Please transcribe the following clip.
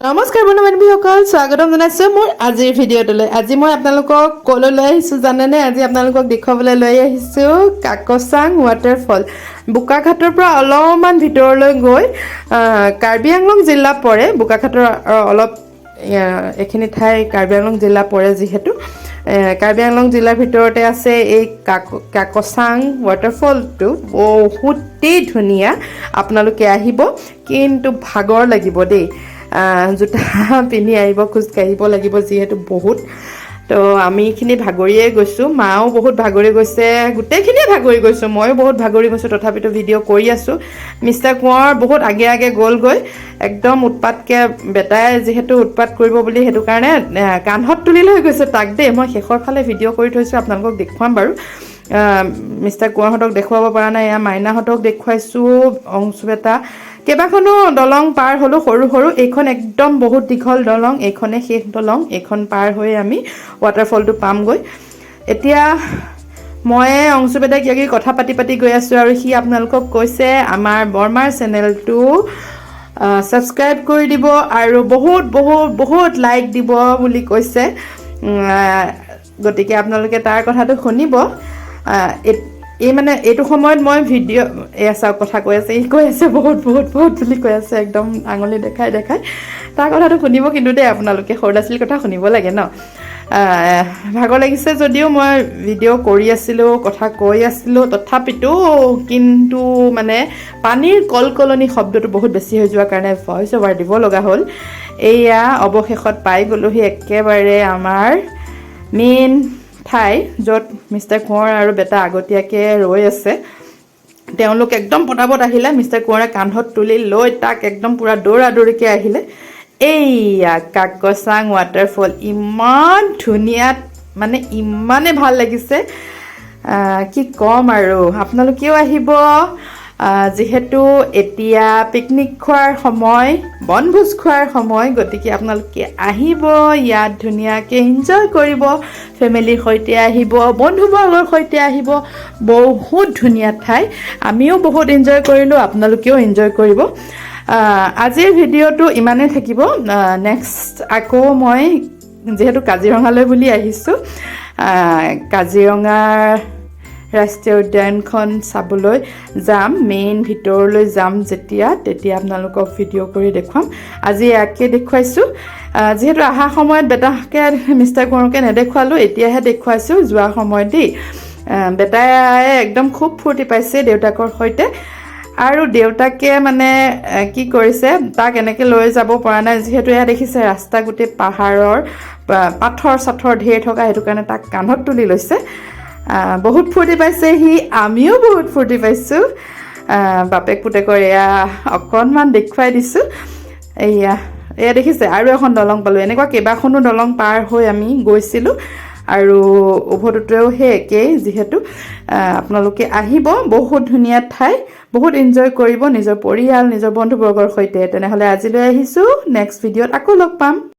নমস্কাৰ বন্ধু-বান্ধৱীসকল, স্বাগতম জনাইছোঁ মোৰ আজিৰ ভিডিঅ'টোলৈ। আজি মই আপোনালোকক ক'লৈ লৈ আহিছোঁ জানেনে? আজি আপোনালোকক দেখুৱাবলৈ লৈ আহিছোঁ কাকচাং ৱাটাৰফল। বোকাখাটৰ পৰা অলপমান ভিতৰলৈ গৈ কাৰ্বি আংলং জিলা পৰে। বোকাখাটৰ অলপ এইখিনি ঠাই কাৰ্বি আংলং জিলা পৰে যিহেতু কাৰ্বি আংলং জিলাৰ ভিতৰতে আছে এই কাকচাং ৱাটাৰফলটো। বহুতেই ধুনীয়া, আপোনালোকে আহিব, কিন্তু ভাগৰ লাগিব দেই। জোতা পিন্ধি আহিব, খোজকাঢ়িব লাগিব যিহেতু বহুত। তো আমি এইখিনি ভাগৰিয়ে গৈছোঁ, মাও বহুত ভাগৰি গৈছে, গোটেইখিনিয়ে ভাগৰি গৈছোঁ, ময়ো বহুত ভাগৰি গৈছোঁ। তথাপিতো ভিডিঅ' কৰি আছোঁ। মিষ্টাৰ কোঁৱৰ বহুত আগে আগে গ'লগৈ, একদম উৎপাতকৈ, বেটাই যিহেতু উৎপাত কৰিব বুলি সেইটো কাৰণে কান্ধত তুলি লৈ গৈছে তাক দেই। মই শেষৰ ফালে ভিডিঅ' কৰি থৈছোঁ, আপোনালোকক দেখুৱাম বাৰু। মিষ্টাৰ কোঁৱৰহঁতক দেখুৱাব পৰা নাই, এয়া মাইনাহঁতক দেখুৱাইছোঁ, অংশুবেটা। কেইবাখনো দলং পাৰ হ'লোঁ, সৰু সৰু। এইখন একদম বহুত দীঘল দলং, এইখনে শেষ দলং। এইখন পাৰ হৈ আমি ৱাটাৰফলটো পামগৈ। এতিয়া মই অংশুবেটাই কিবা কিবি কথা পাতি পাতি গৈ আছোঁ, আৰু সি আপোনালোকক কৈছে আমাৰ বৰমাৰ চেনেলটো ছাবস্ক্ৰাইব কৰি দিব আৰু বহুত বহুত বহুত লাইক দিব বুলি কৈছে। গতিকে আপোনালোকে তাৰ কথাটো শুনিব। মানে এইটো সময়ত মই ভিডিঅ' এয়া চাওক কথা কৈ আছে, ই কৈ আছে বহুত বহুত বহুত বুলি কৈ আছে, একদম আঙুলি দেখাই দেখাই। তাৰ কথাটো শুনিব কিন্তু দেই, আপোনালোকে সৰু ল'ৰা ছোৱালীৰ কথা শুনিব লাগে ন। ভাগৰ লাগিছে যদিও মই ভিডিঅ' কৰি আছিলোঁ, কথা কৈ আছিলোঁ, তথাপিতো কিন্তু মানে পানীৰ কলকলনি শব্দটো বহুত বেছি হৈ যোৱাৰ কাৰণে ভইচ অভাৰ দিব লগা হ'ল। এয়া অৱশেষত পাই গ'লোহি একেবাৰে আমাৰ মেইন ঠাই, য'ত মিষ্টাৰ কোঁৱৰ আৰু বেটা আগতীয়াকৈ ৰৈ আছে। তেওঁলোক একদম পটাপট আহিলে, মিষ্টাৰ কোঁৱৰে কান্ধত তুলি লৈ তাক একদম পূৰা দৌৰা দৌৰিকৈ আহিলে। এইয়া কাকচাং ৱাটাৰফল, ইমান ধুনীয়া, মানে ইমানেই ভাল লাগিছে, কি ক'ম আৰু। আপোনালোকেও আহিব, যিহেতু এতিয়া পিকনিক খোৱাৰ সময়, বনভোজ খোৱাৰ সময়। গতিকে আপোনালোকে আহিব, ইয়াত ধুনীয়াকৈ এনজয় কৰিব, ফেমিলিৰ সৈতে আহিব, বন্ধুবৰ্গৰ সৈতে আহিব। বহুত ধুনীয়া ঠাই, আমিও বহুত এনজয় কৰিলোঁ, আপোনালোকেও এনজয় কৰিব। আজিৰ ভিডিঅ'টো ইমানেই থাকিব। নেক্সট আকৌ মই যিহেতু কাজিৰঙালৈ বুলি আহিছোঁ, কাজিৰঙা ৰাষ্ট্ৰীয় উদ্যানখন চাবলৈ যাম, মেইন ভিতৰলৈ যাম তেতিয়া আপোনালোকক ভিডিঅ' কৰি দেখুৱাম। আজি ইয়াকে দেখুৱাইছোঁ, যিহেতু অহা সময়ত বেটাকে মিষ্টাৰ কোঁৱৰকে নেদেখুৱালোঁ, এতিয়াহে দেখুৱাইছোঁ যোৱা সময়ত দেই। বেটাই একদম খুব ফূৰ্তি পাইছে দেউতাকৰ সৈতে, আৰু দেউতাকে মানে কি কৰিছে, তাক এনেকৈ লৈ যাব পৰা নাই, যিহেতু এয়া দেখিছে ৰাস্তা গোটেই পাহাৰৰ, পাথৰ চাথৰ ঢেৰ থকা, সেইটো কাৰণে তাক কান্ধত তুলি লৈছে। বহুত ফূৰ্তি পাইছে সি, আমিও বহুত ফূৰ্তি পাইছোঁ। বাপেক পুতেকৰ এয়া অকণমান দেখুৱাই দিছোঁ। এয়া দেখিছে আৰু এখন দলং পালোঁ। এনেকুৱা কেইবাখনো দলং পাৰ হৈ আমি গৈছিলোঁ, আৰু উভতোতেও সেই একেই। যিহেতু আপোনালোকে আহিব, বহুত ধুনীয়া ঠাই, বহুত এনজয় কৰিব নিজৰ পৰিয়াল, নিজৰ বন্ধুবৰ্গৰ সৈতে। তেনেহ'লে আজিলৈ আহিছোঁ, নেক্সট ভিডিঅ'ত আকৌ লগ পাম।